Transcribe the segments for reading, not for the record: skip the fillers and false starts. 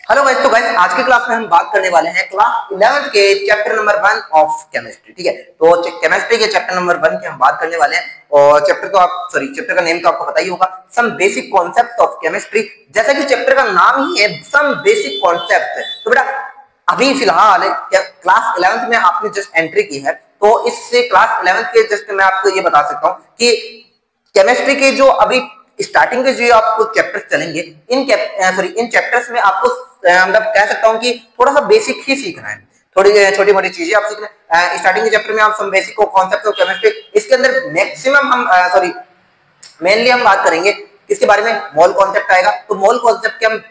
Hello guys, तो guys आज की क्लास में हम बात करने वाले हैं क्लास 11th के चैप्टर नंबर 1 ऑफ केमिस्ट्री। ठीक है, तो केमिस्ट्री के चैप्टर नंबर 1 के हम बात करने वाले हैं और चैप्टर का नेम तो आपको पता ही होगा, some basic concepts of chemistry. जैसा कि चैप्टर का नाम ही है सम बेसिक कॉन्सेप्ट, तो बेटा अभी फिलहाल क्लास 11th में आपने जस्ट एंट्री की है, तो इससे क्लास 11th के जस्ट मैं आपको ये बता सकता हूँ कि केमिस्ट्री के जो अभी स्टार्टिंग के जो आपको चैप्टर्स चलेंगे, इन चैप्टर्स में आपको मतलब कह सकता हूं कि थोड़ा सा बेसिक ही सीखना है, थोड़ी छोटी मोटी चीजें आप सीख रहे हैं। स्टार्टिंग के चैप्टर में आप some basic concept of chemistry, इसके अंदर मैक्सिमम हम मेनली हम बात करेंगे किसके बारे में, मोल कॉन्सेप्ट आएगा, तो मोल कॉन्सेप्ट के हम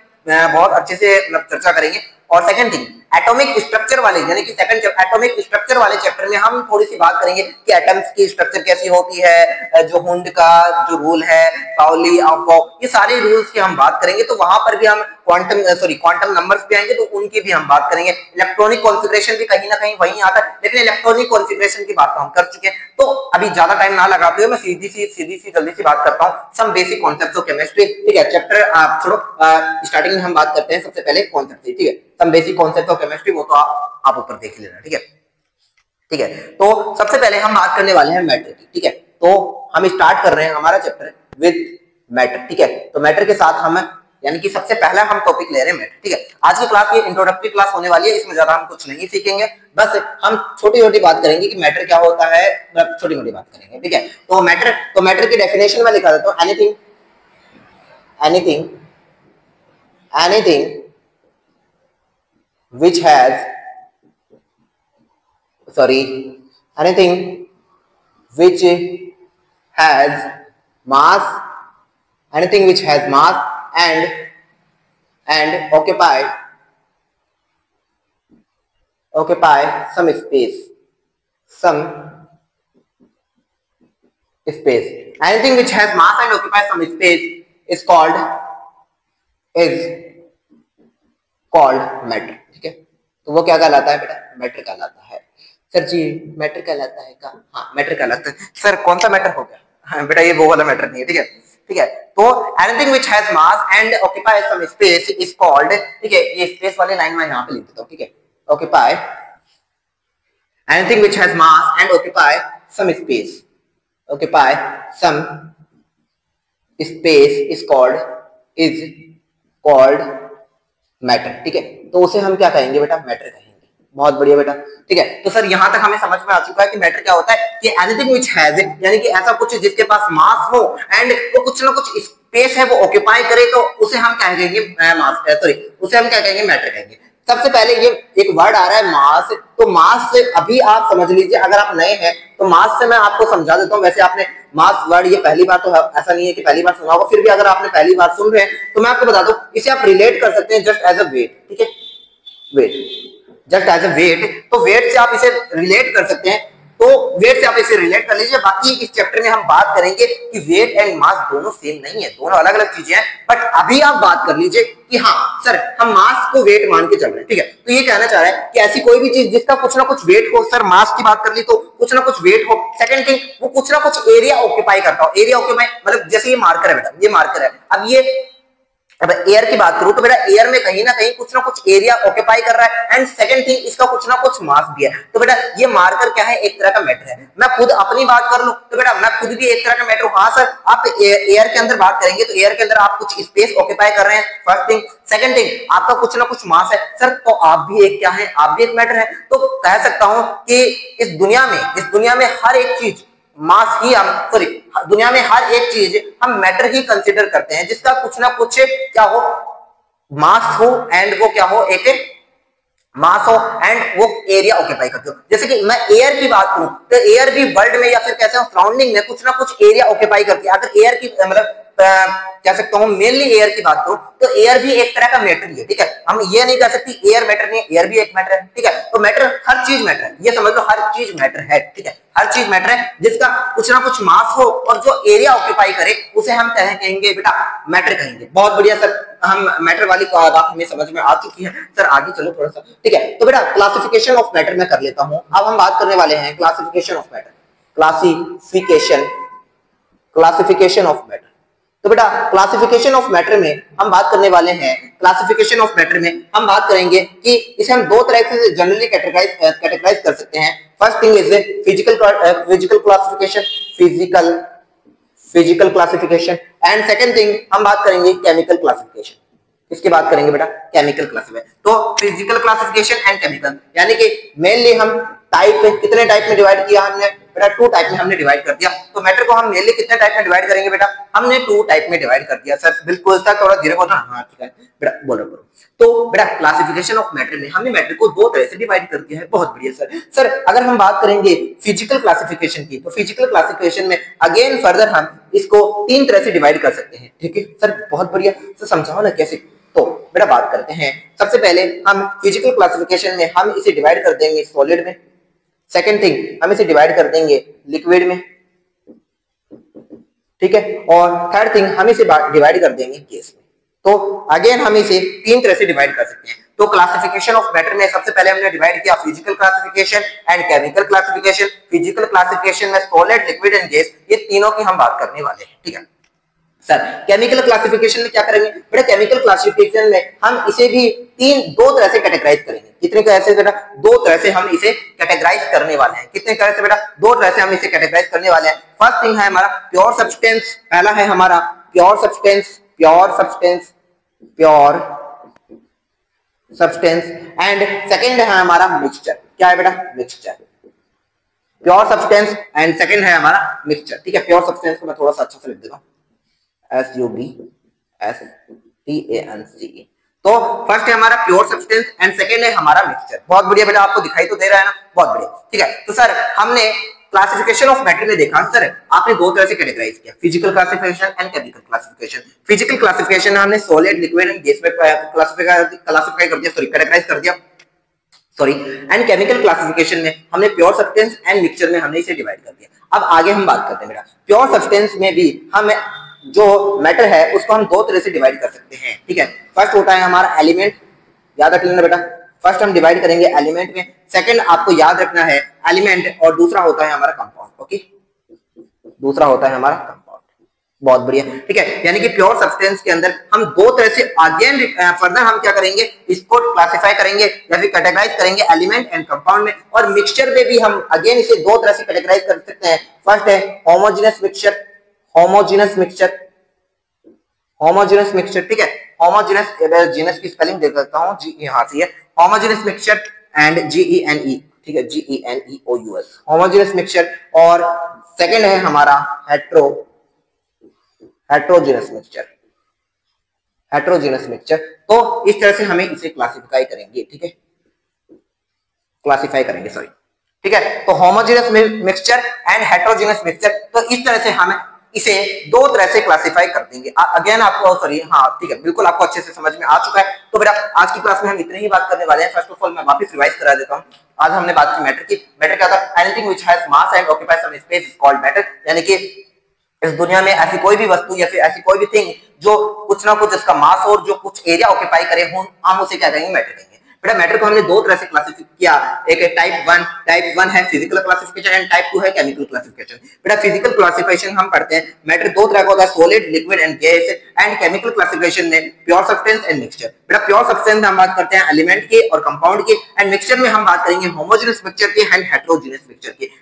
बहुत अच्छे से मतलब चर्चा करेंगे। और सेकंड थिंग एटॉमिक स्ट्रक्चर वाले, यानी कि सेकंड एटॉमिक स्ट्रक्चर वाले चैप्टर में हम थोड़ी सी बात करेंगे कि एटम्स की स्ट्रक्चर कैसी होती है, जो हुंड का जो रूल है, पाउली ऑफ, ये सारे रूल्स की हम बात करेंगे। तो वहां पर भी हम क्वांटम नंबर्स पे आएंगे, तो उनकी भी हम बात करेंगे। इलेक्ट्रॉनिक कॉन्फ़िगरेशन भी कहीं ना कहीं वहीं आता है, लेकिन इलेक्ट्रॉनिक कॉन्फ़िगरेशन की बात हम कर चुके हैं। तो अभी ज्यादा टाइम ना लगाते हुए मैं सीधी सी जल्दी सी बात करता हूँ, some basic concepts of chemistry. ठीक है, चैप्टर आप छोड़ो, स्टार्टिंग में हम बात करते हैं सबसे पहले कॉन्सेप्ट से। ठीक है, some basic concept of chemistry, वो तो आप ऊपर देख लेना। ठीक है, ठीक है, तो सबसे पहले हम बात करने वाले हैं मैटर की। ठीक है, तो हम स्टार्ट कर रहे हैं हमारा चैप्टर विद मैटर। ठीक है, तो मैटर के साथ हम यानी कि सबसे पहला हम टॉपिक ले रहे हैं मैटर। ठीक है, आज की क्लास ये इंट्रोडक्टरी क्लास होने वाली है, इसमें ज्यादा हम कुछ नहीं सीखेंगे, बस हम छोटी छोटी बात करेंगे कि मैटर क्या होता है, छोटी मोटी बात करेंगे। ठीक है, तो मैटर की डेफिनेशन में लिखा देता हूं, anything which has anything which has mass and occupy some space anything which has mass and occupies some space is called matter। ठीक है, तो वो क्या कहलाता है बेटा, मैटर कहलाता है। सर जी मैटर कहलाता है का, हाँ मैटर कहलाता है। सर कौन सा मैटर हो गया, हाँ बेटा ये वो वाला मैटर नहीं है। ठीक है, ठीक है, तो anything which has mass and occupies some space is called, ठीक है, ये स्पेस वाली लाइन मैं यहां पे लिख देता हूं। ठीक है, occupy anything which has mass and occupy some space is called matter. ठीक है, तो उसे हम क्या कहेंगे बेटा, मैटर कहेंगे। बहुत बढ़िया बेटा। ठीक है, तो सर यहां तक हमें समझ में आ चुका है कि मैटर क्या होता है, कि एनीथिंग व्हिच हैज, यानी कि ऐसा कुछ जिसके पास मास हो एंड वो कुछ ना कुछ स्पेस है वो ऑक्यूपाई करे, तो उसे हम क्या कहेंगे, उसे हम क्या कहेंगे, मैटर कहेंगे। सबसे पहले ये एक वर्ड आ रहा है मास, तो मास से अभी आप समझ लीजिए, अगर आप नए हैं तो मास से मैं आपको समझा देता हूं। वैसे आपने मास वर्ड ये पहली बार, तो ऐसा नहीं है कि पहली बार सुना होगा, फिर भी अगर आपने पहली बार सुन रहे हैं तो मैं आपको बता दूं, इसे आप रिलेट कर सकते हैं जस्ट एज अ वेट। ठीक है, जस्ट एज अ वेट, तो वेट से आप इसे रिलेट कर सकते हैं, तो वेट से आप इसे रिलेट कर लीजिए। बाकी इस चैप्टर में हम बात करेंगे कि वेट एंड मास दोनों सेम नहीं है, दोनों अलग अलग चीजें हैं, बट अभी आप बात कर लीजिए कि हाँ सर हम मास को वेट मान के चल रहे हैं। ठीक है, तो ये कहना चाह रहा है कि ऐसी कोई भी चीज जिसका कुछ ना कुछ वेट हो, सर मास की बात कर ली तो कुछ ना कुछ वेट हो। सेकंड थिंग, वो कुछ ना कुछ एरिया ऑक्यूपाई करता हो। एरिया ऑक्यूपाई मतलब जैसे ये मार्कर है बेटा, ये मार्कर है, अब एयर की बात करूं तो बेटा एयर में कहीं ना कुछ एरिया ऑक्यूपाई कर रहा है, एंड सेकंड थिंग इसका कुछ ना कुछ मास भी है। तो बेटा ये मार्कर क्या है, एक तरह का मैटर है। मैं खुद अपनी बात कर लूं तो बेटा मैं खुद भी एक तरह का मैटर हूं। हाँ सर, आप एयर के अंदर बात करेंगे तो एयर के अंदर आप कुछ स्पेस ऑक्यूपाई कर रहे हैं, फर्स्ट थिंग। सेकंड थिंग, आपका कुछ ना कुछ मास है सर, तो आप भी एक क्या है, आप भी एक मैटर है। तो कह सकता हूं कि इस दुनिया में हर एक चीज मास ही दुनिया में हर एक चीज हम मैटर ही कंसीडर करते हैं, जिसका कुछ ना कुछ क्या हो, मास हो, एंड वो क्या हो, एक मास हो एंड वो एरिया ऑक्यूपाई करते हो। जैसे कि मैं एयर की बात करूं तो एयर भी वर्ल्ड में या फिर कैसे सराउंडिंग में कुछ ना कुछ एरिया ऑक्यूपाई करती है। अगर एयर की मतलब कह सकता हूं मेनली एयर की बात करूं तो एयर भी एक तरह का मैटर ही है। ठीक है, हम ये नहीं कह सकते एयर मैटर नहीं है, एयर भी एक मैटर है। ठीक है, तो मैटर हर चीज मैटर है, ये समझ लो हर चीज मैटर है। ठीक है, हर चीज मैटर है जिसका कुछ ना कुछ मास हो और जो एरिया ऑक्यूपाई करे उसे हम कहेंगे बेटा मैटर कहेंगे। बहुत बढ़िया सर, हम मैटर वाली बात हमें समझ में आ चुकी है। सर आगे चलो थोड़ा सा। ठीक है, तो बेटा क्लासिफिकेशन ऑफ मैटर में कर लेता हूं। अब हम बात करने वाले हैं classification of matter, classification of matter. तो बेटा क्लासिफिकेशन ऑफ मैटर में हम बात करने वाले हैं, क्लासिफिकेशन ऑफ मैटर में हम बात करेंगे कि इसे हम दो तरह से जनरली कैटेगराइज कर सकते हैं। First thing is physical classification, physical classification, and second thing हम बात करेंगे केमिकल क्लासिफिकेशन। इसकी बात करेंगे बेटा केमिकल क्लासिफिकेशन। तो फिजिकल क्लासिफिकेशन एंड केमिकल, यानी कि मेनली हम टाइप कितने टाइप में डिवाइड किया हमने बेटा, 2 टाइप में हमने डिवाइड कर दिया। तो मैटर को हम मेनली कितने टाइप में डिवाइड करेंगे बेटा, हमने 2 टाइप में डिवाइड कर दिया। सर बिल्कुल सर, थोड़ा धीरे बोलना। हाँ ठीक है बेटा, बोलो बोलो। तो बेटा क्लासिफिकेशन ऑफ मैटर में हमने मैटर को 2 तरह से डिवाइड कर दिया है। बहुत बढ़िया सर। सर अगर हम बात करेंगे फिजिकल क्लासिफिकेशन की, तो फिजिकल क्लासिफिकेशन में अगेन फर्दर हम इसको 3 तरह से डिवाइड कर सकते हैं। ठीक है सर, बहुत बढ़िया। तो समझाओ ना कैसे। तो बेटा बात करते हैं, सबसे पहले हम फिजिकल क्लासिफिकेशन में हम इसे डिवाइड कर देंगे सॉलिड में। सेकेंड थिंग हम इसे डिवाइड कर देंगे लिक्विड में, ठीक है। और थर्ड थिंग हम इसे डिवाइड कर देंगे गैस में। तो अगेन हम इसे 3 तरह से डिवाइड कर सकते हैं। तो क्लासिफिकेशन ऑफ मैटर में सबसे पहले हमने डिवाइड किया physical classification and chemical classification. Physical classification में सॉलिड, लिक्विड एंड गैस, ये तीनों की हम बात करने वाले हैं। ठीक है सर, केमिकल क्लासिफिकेशन में क्या करेंगे बेटा, केमिकल क्लासिफिकेशन में हम इसे भी 2 तरह से कैटेगराइज करेंगे। कितने तरह से बेटा, 2 तरह से हम इसे कैटेगराइज करने वाले हैं। कितने तरह से बेटा, 2 तरह से हम इसे कैटेगराइज करने वाले हैं। फर्स्ट थिंग है हमारा प्योर सब्सटेंस, पहला है हमारा प्योर सब्सटेंस एंड सेकंड है हमारा मिक्सचर। क्या है बेटा, mixture. Pure substance and second है हमारा मिक्सचर। ठीक है, प्योर सब्सटेंस को मैं थोड़ा सा अच्छा से लिख देता हूं, SUBSTANCE। तो फर्स्ट है हमारा प्योर सब्सटेंस एंड सेकंड है हमारा मिक्सचर। बहुत बढ़िया बेटा, आपको दिखाई तो दे रहा है ना, बहुत बढ़िया। ठीक है, तो सर हमने क्लासिफिकेशन ऑफ मैटर में देखा सर आपने 2 तरह से कैटेगराइज किया, physical classification and chemical classification. Physical classification हमने सॉलिड, लिक्विड एंड गैस में क्लासिफाई कर दिया, सॉरी कैटेगराइज कर दिया, सॉरी। एंड केमिकल क्लासिफिकेशन में हमने प्योर सब्सटेंस एंड मिक्सचर में हमने इसे डिवाइड कर दिया। अब आगे हम बात करते हैं बेटा, प्योर सब्सटेंस में भी हम जो मैटर है उसको हम 2 तरह से डिवाइड कर सकते हैं। ठीक है, फर्स्ट होता है हमारा एलिमेंट, याद रख लेना बेटा, फर्स्ट हम डिवाइड करेंगे एलिमेंट में, सेकंड आपको याद रखना है एलिमेंट, और दूसरा होता है हमारा कंपाउंड। ओके, दूसरा होता है हमारा कंपाउंड। बहुत बढ़िया। ठीक है, यानी कि प्योर सब्सटेंस के अंदर हम 2 तरह से अगेन फर्दर हम क्या करेंगे, इसको क्लासिफाई करेंगे या फिर कैटेगराइज करेंगे एलिमेंट एंड कंपाउंड में। और मिक्सचर में भी हम अगेन इसे 2 तरह से कैटेगराइज कर सकते हैं। फर्स्ट है होमोजेनस मिक्सचर, ठीक है, होमोजेनस, जीनस की स्पेलिंग देख सकता हूं, जी यहां से है, होमोजेनस मिक्सचर एंड GENE, ठीक है, GENEOUS, होमोजेनस मिक्सचर। और सेकंड है हमारा हेट्रोजेनस मिक्सचर। तो इस तरह से हमें इसे क्लासिफाई करेंगे, ठीक है, सॉरी। ठीक है, तो homogeneous mixture and heterogeneous mixture, तो इस तरह से हम इसे 2 तरह से क्लासिफाई कर देंगे। अगेन आपको, सॉरी, हाँ ठीक है, बिल्कुल आपको अच्छे से समझ में आ चुका है। तो बेटा आज की क्लास में हम इतने ही बात करने वाले हैं। फर्स्ट ऑफ ऑल मैं वापस रिवाइज करा देता हूं। आज हमने बात की मैटर की। मैटर क्या था, anything which has mass and occupies some space is called matter. यानी कि इस दुनिया में ऐसी कोई भी वस्तु या फिर ऐसी कोई भी थिंग जो कुछ ना कुछ इसका मास और जो कुछ एरिया ऑक्यूपाई करे हो, हम उसे क्या कहेंगे, मैटर कहेंगे। बेटा मैटर को हमने 2 तरह से क्लासिफाई किया, एक है टाइप 1 है फिजिकल क्लासिफिकेशन एंड टाइप 2 है केमिकल क्लासिफिकेशन। बेटा फिजिकल क्लासिफिकेशन हम पढ़ते हैं, मैटर 2 तरह का होता है, solid, liquid and gas. And chemical classification में प्योर सब्सटेंस एंड मिक्सचर। बेटा प्योर सब्सटेंस में हम बात करते हैं एलिमेंट की और कंपाउंड की, एंड मिक्सचर में हम बात करेंगे होमोजेनस मिक्सचर की एंड हेट्रोजेनस मिक्सचर की। तो